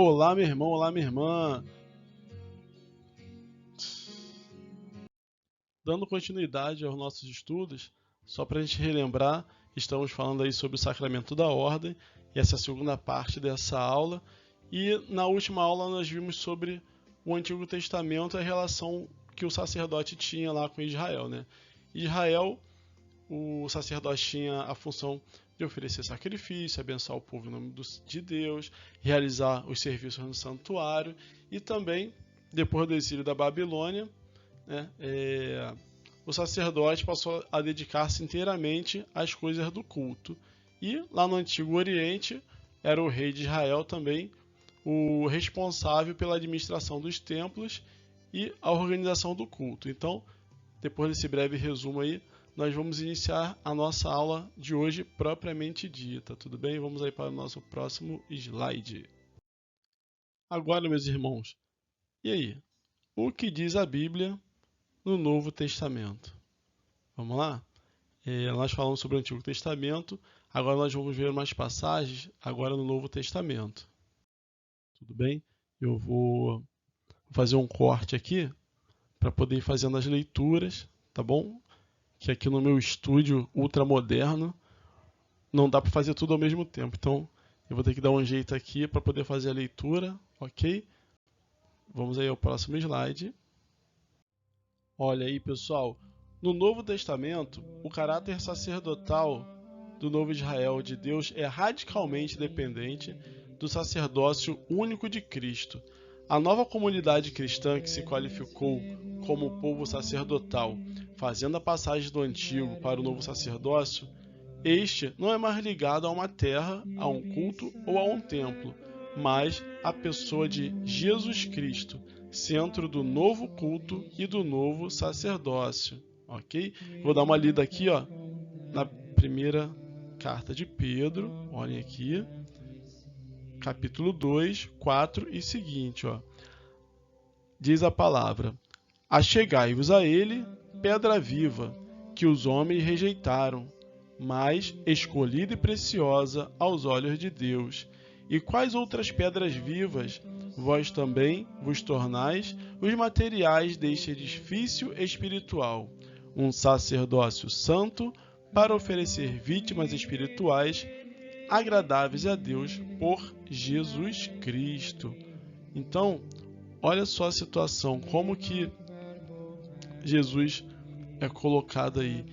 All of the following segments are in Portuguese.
Olá, meu irmão, olá, minha irmã. Dando continuidade aos nossos estudos, só para a gente relembrar, estamos falando aí sobre o sacramento da ordem, e essa é a segunda parte dessa aula. E na última aula nós vimos sobre o Antigo Testamento e a relação que o sacerdote tinha lá com Israel, né? Israel, o sacerdote tinha a função de oferecer sacrifício, abençoar o povo em nome de Deus, realizar os serviços no santuário e também, depois do exílio da Babilônia, né, o sacerdote passou a dedicar-se inteiramente às coisas do culto. E lá no Antigo Oriente era o rei de Israel também o responsável pela administração dos templos e a organização do culto. Então, depois desse breve resumo aí, nós vamos iniciar a nossa aula de hoje propriamente dita, tudo bem? Vamos aí para o nosso próximo slide. Agora, meus irmãos, e aí? O que diz a Bíblia no Novo Testamento? Vamos lá? Nós falamos sobre o Antigo Testamento, agora nós vamos ver umas passagens agora no Novo Testamento. Tudo bem? Eu vou fazer um corte aqui para poder ir fazendo as leituras, tá bom? Que aqui no meu estúdio ultramoderno não dá para fazer tudo ao mesmo tempo. Então, eu vou ter que dar um jeito aqui para poder fazer a leitura, ok? Vamos aí ao próximo slide. Olha aí, pessoal. No Novo Testamento, o caráter sacerdotal do novo Israel de Deus é radicalmente dependente do sacerdócio único de Cristo. A nova comunidade cristã que se qualificou como povo sacerdotal, fazendo a passagem do antigo para o novo sacerdócio, este não é mais ligado a uma terra, a um culto ou a um templo, mas à pessoa de Jesus Cristo, centro do novo culto e do novo sacerdócio. Ok? Vou dar uma lida aqui, ó, na primeira carta de Pedro, olhem aqui, capítulo 2, 4 e seguinte, ó. Diz a palavra: Achegai-vos a ele, pedra viva, que os homens rejeitaram, mas escolhida e preciosa aos olhos de Deus. E quais outras pedras vivas vós também vos tornais os materiais deste edifício espiritual, um sacerdócio santo para oferecer vítimas espirituais agradáveis a Deus por Jesus Cristo. Então, olha só a situação, como que Jesus é colocado aí.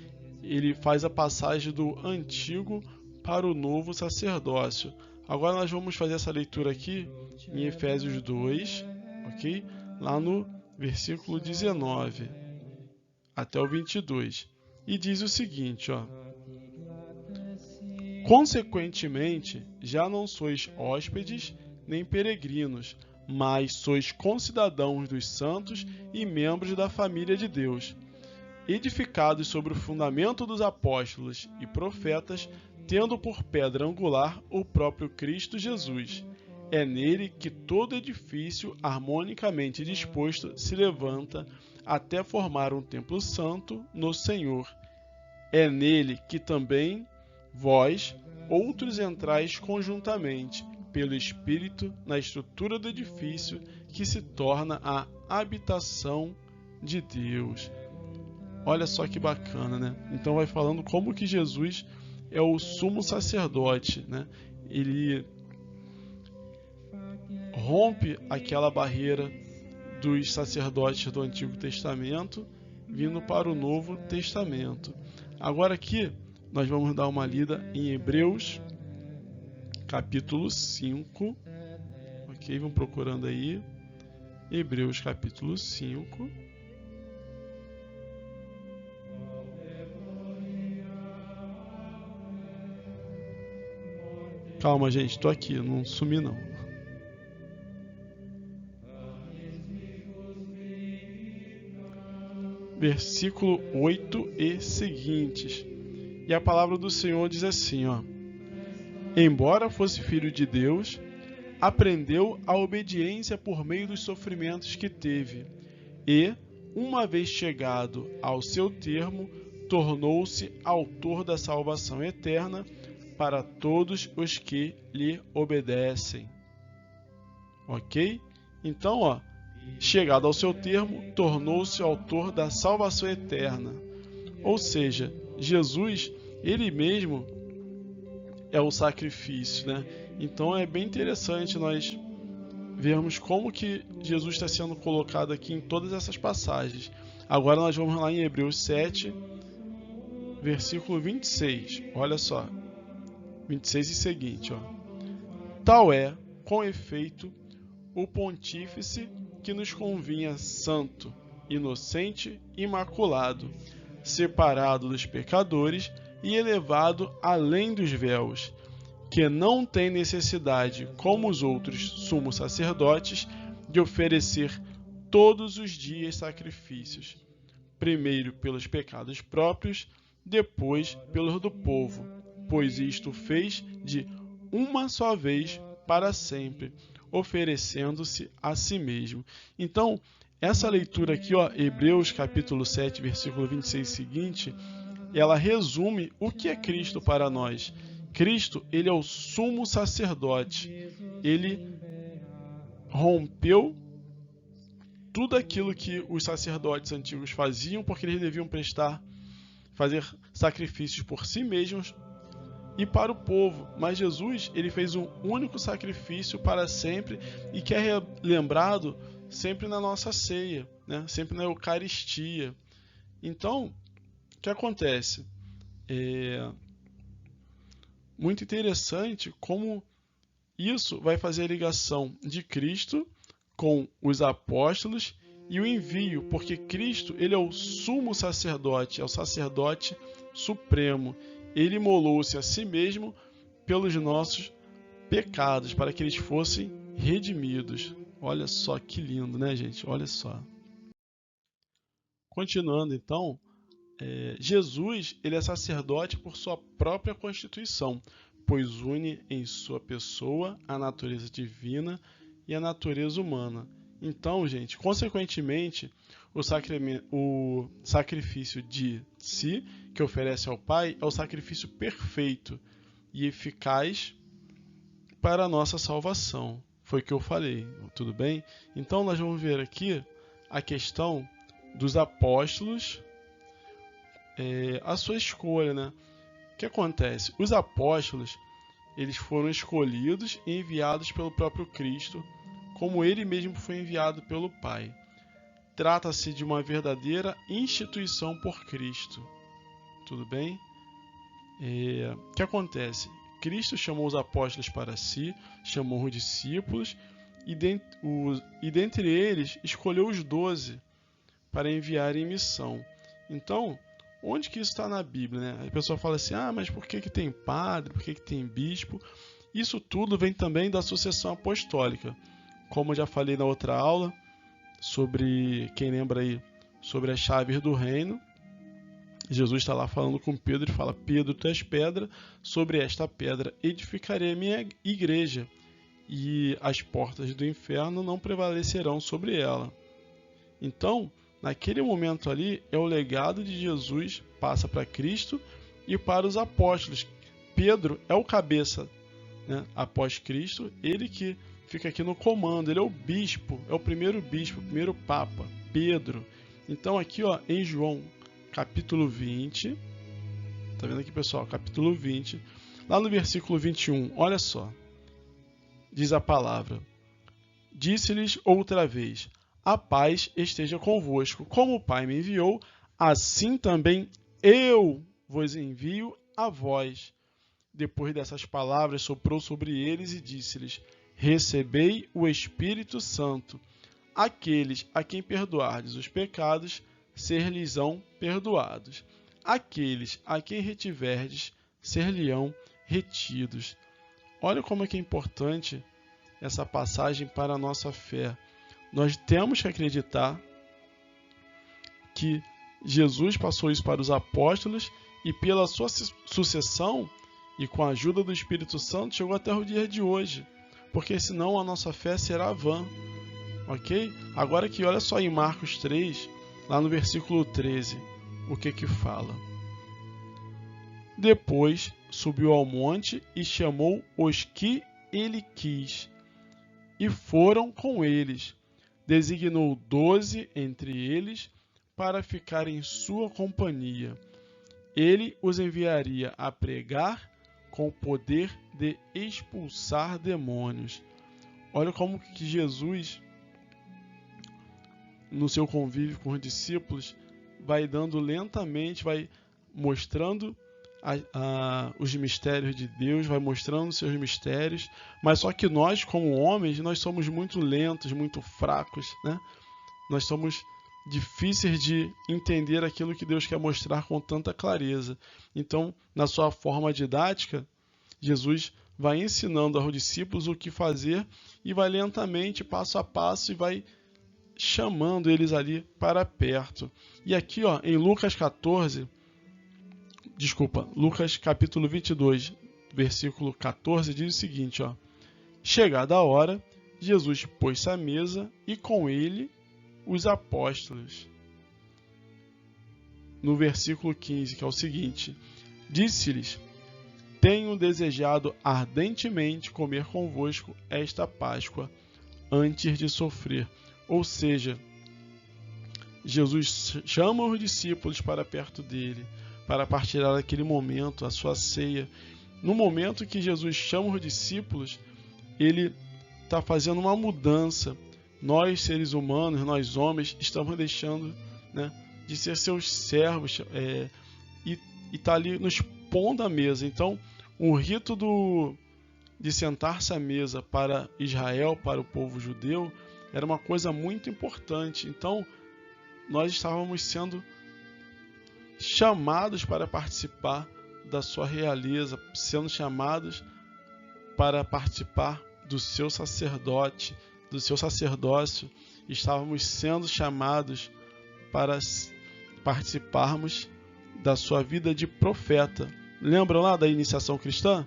Ele faz a passagem do antigo para o novo sacerdócio. Agora nós vamos fazer essa leitura aqui em Efésios 2, ok? Lá no versículo 19 até o 22. E diz o seguinte, ó: Consequentemente, já não sois hóspedes nem peregrinos, mas sois concidadãos dos santos e membros da família de Deus, edificados sobre o fundamento dos apóstolos e profetas, tendo por pedra angular o próprio Cristo Jesus. É nele que todo edifício harmonicamente disposto se levanta até formar um templo santo no Senhor. É nele que também vós, outros, entrais conjuntamente, pelo Espírito, na estrutura do edifício, que se torna a habitação de Deus. Olha só que bacana, né? Então vai falando como que Jesus é o sumo sacerdote, né? Ele rompe aquela barreira dos sacerdotes do Antigo Testamento, vindo para o Novo Testamento. Agora aqui nós vamos dar uma lida em Hebreus, capítulo 5. Ok? Vamos procurando aí. Hebreus, capítulo 5. Calma, gente, tô aqui, não sumi não. Versículo 8 e seguintes. E a palavra do Senhor diz assim, ó: Embora fosse filho de Deus, aprendeu a obediência por meio dos sofrimentos que teve, e, uma vez chegado ao seu termo, tornou-se autor da salvação eterna para todos os que lhe obedecem. Ok? Então, ó, chegado ao seu termo, tornou-se autor da salvação eterna. Ou seja, Jesus, ele mesmo é o sacrifício, né? Então é bem interessante nós vermos como que Jesus está sendo colocado aqui em todas essas passagens. Agora nós vamos lá em Hebreus 7, versículo 26. Olha só, 26 e seguinte, ó. Tal é, com efeito, o pontífice que nos convinha santo, inocente, imaculado, separado dos pecadores e elevado além dos véus, que não tem necessidade, como os outros sumos sacerdotes, de oferecer todos os dias sacrifícios, primeiro pelos pecados próprios, depois pelos do povo, pois isto fez de uma só vez para sempre, oferecendo-se a si mesmo. Então, essa leitura aqui, ó, Hebreus capítulo 7, versículo 26 seguinte, ela resume o que é Cristo para nós. Cristo, ele é o sumo sacerdote. Ele rompeu tudo aquilo que os sacerdotes antigos faziam, porque eles deviam fazer sacrifícios por si mesmos e para o povo. Mas Jesus, ele fez um único sacrifício para sempre e que é lembrado sempre na nossa ceia, né? Sempre na Eucaristia. Então, o que acontece? Muito interessante como isso vai fazer a ligação de Cristo com os apóstolos e o envio, porque Cristo, ele é o sumo sacerdote, é o sacerdote supremo. Ele imolou-se a si mesmo pelos nossos pecados, para que eles fossem redimidos. Olha só que lindo, né, gente? Olha só. Continuando, então, Jesus, ele é sacerdote por sua própria constituição, pois une em sua pessoa a natureza divina e a natureza humana. Então, gente, consequentemente, o sacrifício de si, que oferece ao Pai, é o sacrifício perfeito e eficaz para a nossa salvação. Foi o que eu falei, tudo bem? Então, nós vamos ver aqui a questão dos apóstolos, a sua escolha, né? O que acontece? Os apóstolos, eles foram escolhidos e enviados pelo próprio Cristo, como ele mesmo foi enviado pelo Pai. Trata-se de uma verdadeira instituição por Cristo. Tudo bem? O que acontece? Cristo chamou os apóstolos para si, chamou os discípulos e dentre eles escolheu os 12 para enviar em missão. Então, onde que isso está na Bíblia, né? A pessoa fala assim, mas por que tem padre, por que tem bispo? Isso tudo vem também da sucessão apostólica. Como eu já falei na outra aula, sobre, quem lembra aí, sobre as chaves do reino, Jesus está lá falando com Pedro e fala, Pedro, tu és pedra, sobre esta pedra edificarei a minha igreja, e as portas do inferno não prevalecerão sobre ela. Então, naquele momento ali, é o legado de Jesus, passa para Cristo e para os apóstolos. Pedro é o cabeça, né, após Cristo, ele que fica aqui no comando, ele é o bispo, é o primeiro bispo, o primeiro papa, Pedro. Então aqui, ó, em João, capítulo 20, tá vendo aqui, pessoal? Capítulo 20, lá no versículo 21, olha só, diz a palavra, disse-lhes outra vez, a paz esteja convosco. Como o Pai me enviou, assim também eu vos envio a vós. Depois dessas palavras, soprou sobre eles e disse-lhes, recebei o Espírito Santo. Aqueles a quem perdoardes os pecados, ser-lhes-ão perdoados. Aqueles a quem retiverdes, ser-lhe-ão retidos. Olha como é que é importante essa passagem para a nossa fé. Nós temos que acreditar que Jesus passou isso para os apóstolos e pela sua sucessão e com a ajuda do Espírito Santo chegou até o dia de hoje, porque senão a nossa fé será vã, ok? Agora que olha só em Marcos 3, lá no versículo 13, o que fala? Depois subiu ao monte e chamou os que ele quis, e foram com eles. Designou 12 entre eles para ficar em sua companhia. Ele os enviaria a pregar com o poder de expulsar demônios. Olha como que Jesus, no seu convívio com os discípulos, vai dando lentamente, vai mostrando os mistérios de Deus, vai mostrando seus mistérios, mas só que nós, como homens, nós somos muito lentos, muito fracos, né? Nós somos difíceis de entender aquilo que Deus quer mostrar com tanta clareza. Então, na sua forma didática, Jesus vai ensinando aos discípulos o que fazer e vai lentamente, passo a passo, e vai chamando eles ali para perto. E aqui, ó, em Lucas capítulo 22, versículo 14, diz o seguinte, ó: chegada a hora, Jesus pôs-se à mesa e com ele os apóstolos. No versículo 15, que é o seguinte: disse-lhes: tenho desejado ardentemente comer convosco esta Páscoa antes de sofrer. Ou seja, Jesus chama os discípulos para perto dele, para partilhar aquele momento, a sua ceia. No momento que Jesus chama os discípulos, ele está fazendo uma mudança. Nós, seres humanos, nós homens, estamos deixando, né, de ser seus servos e está ali nos pondo à mesa. Então, o rito de sentar-se à mesa para Israel, para o povo judeu, era uma coisa muito importante. Então, nós estávamos sendo chamados para participar da sua realeza, sendo chamados para participar do seu sacerdote, do seu sacerdócio. Estávamos sendo chamados para participarmos da sua vida de profeta. Lembram lá da iniciação cristã?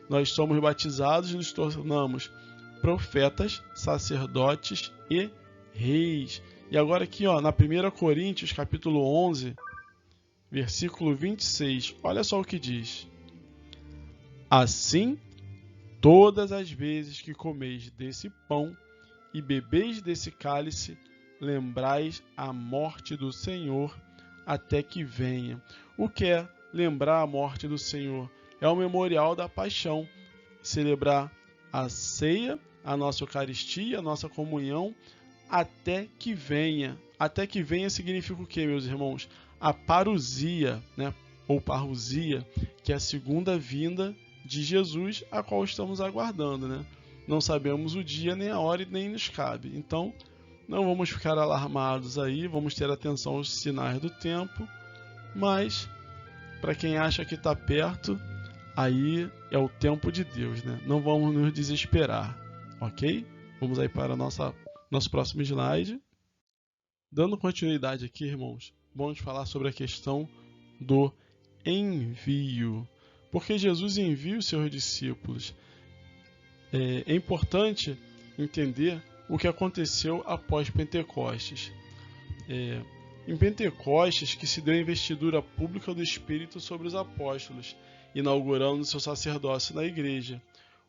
Nós somos batizados e nos tornamos profetas, sacerdotes e reis. E agora aqui, ó, na 1 Coríntios, capítulo 11, versículo 26, olha só o que diz: assim, todas as vezes que comeis desse pão e bebeis desse cálice, lembrais a morte do Senhor até que venha. O que é lembrar a morte do Senhor? É o memorial da paixão, celebrar a ceia, a nossa Eucaristia, a nossa comunhão, até que venha. Até que venha significa o que, meus irmãos? A parousia, né? Ou parousia, que é a segunda vinda de Jesus, a qual estamos aguardando, né? Não sabemos o dia, nem a hora e nem nos cabe. Então, não vamos ficar alarmados aí, vamos ter atenção aos sinais do tempo, mas para quem acha que está perto, aí é o tempo de Deus, né? Não vamos nos desesperar, ok? Vamos aí para nosso próximo slide. Dando continuidade aqui, irmãos, vamos falar sobre a questão do envio. Porque Jesus envia os seus discípulos. É importante entender o que aconteceu após Pentecostes. Em Pentecostes que se deu a investidura pública do Espírito sobre os apóstolos, inaugurando seu sacerdócio na igreja.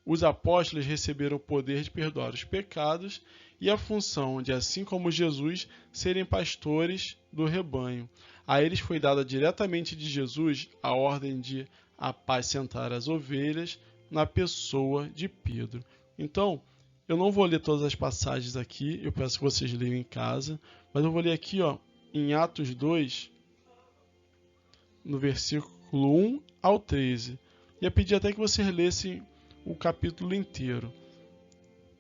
Os apóstolos receberam o poder de perdoar os pecados e a função de, assim como Jesus, serem pastores do rebanho. A eles foi dada diretamente de Jesus a ordem de apacentar as ovelhas na pessoa de Pedro. Então, eu não vou ler todas as passagens aqui, eu peço que vocês leiam em casa, mas eu vou ler aqui, ó, em Atos 2, no versículo 1 ao 13. Ia pedir até que vocês lessem o capítulo inteiro.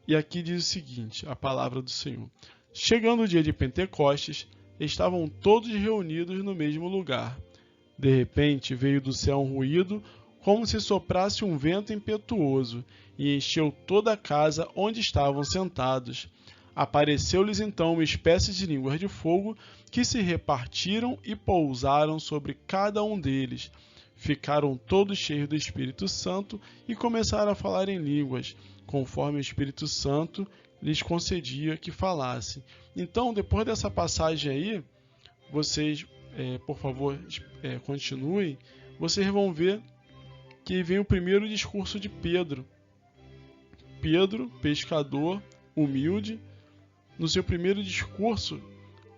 E aqui diz o seguinte, a palavra do Senhor: chegando o dia de Pentecostes, estavam todos reunidos no mesmo lugar. De repente veio do céu um ruído, como se soprasse um vento impetuoso, e encheu toda a casa onde estavam sentados. Apareceu-lhes então uma espécie de línguas de fogo, que se repartiram e pousaram sobre cada um deles. Ficaram todos cheios do Espírito Santo e começaram a falar em línguas, conforme o Espírito Santo lhes concedia que falassem. Então, depois dessa passagem aí, vocês, por favor, continuem. Vocês vão ver que vem o primeiro discurso de Pedro. Pedro, pescador, humilde, no seu primeiro discurso,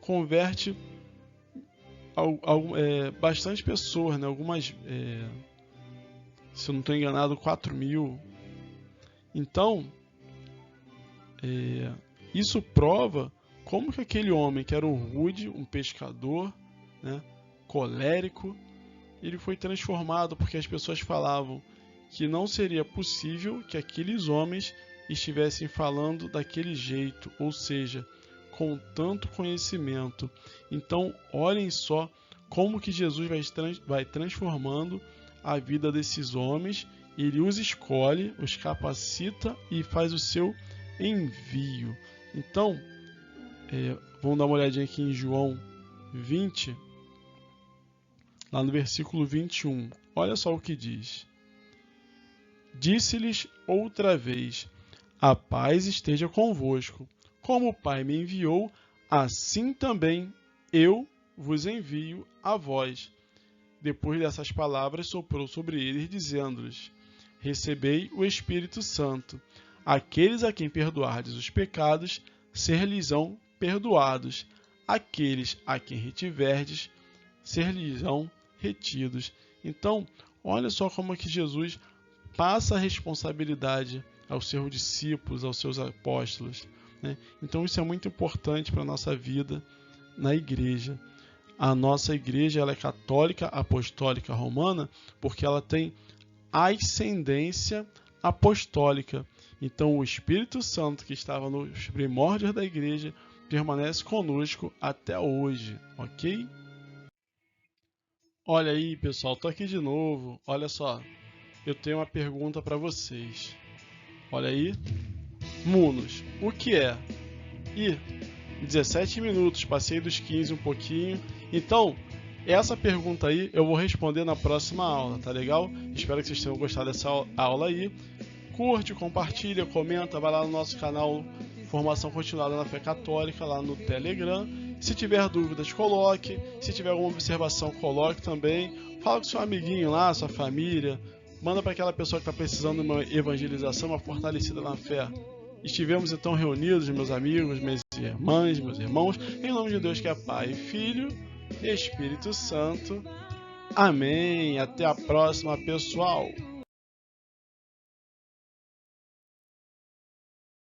converte bastante pessoas, né? Algumas, se eu não estou enganado, 4.000. Então, isso prova como que aquele homem, que era um rude, um pescador, né, colérico, ele foi transformado, porque as pessoas falavam que não seria possível que aqueles homens estivessem falando daquele jeito, ou seja, com tanto conhecimento. Então, olhem só como que Jesus vai transformando a vida desses homens. Ele os escolhe, os capacita e faz o seu envio. Então, vamos dar uma olhadinha aqui em João 20, lá no versículo 21. Olha só o que diz. Disse-lhes outra vez: a paz esteja convosco. Como o Pai me enviou, assim também eu vos envio a vós. Depois dessas palavras, soprou sobre eles, dizendo-lhes: recebei o Espírito Santo. Aqueles a quem perdoardes os pecados, ser-lhes-ão perdoados. Aqueles a quem retiverdes, ser-lhes-ão retidos. Então, olha só como é que Jesus passa a responsabilidade aos seus discípulos, aos seus apóstolos, né? Então, isso é muito importante para a nossa vida na igreja. A nossa igreja ela é católica, apostólica, romana, porque ela tem ascendência apostólica. Então, o Espírito Santo, que estava nos primórdios da igreja, permanece conosco até hoje, ok? Olha aí, pessoal, tô aqui de novo. Olha só, eu tenho uma pergunta para vocês. Olha aí. Munos, o que é? E 17 minutos, passei dos 15 um pouquinho. Então, essa pergunta aí eu vou responder na próxima aula, tá legal? Espero que vocês tenham gostado dessa aula aí. Curte, compartilha, comenta, vai lá no nosso canal Formação Continuada na Fé Católica, lá no Telegram. Se tiver dúvidas, coloque. Se tiver alguma observação, coloque também. Fala com seu amiguinho lá, sua família. Manda para aquela pessoa que está precisando de uma evangelização, uma fortalecida na fé. Estivemos então reunidos, meus amigos, minhas irmãs, meus irmãos, em nome de Deus que é Pai, Filho e Espírito Santo. Amém. Até a próxima, pessoal.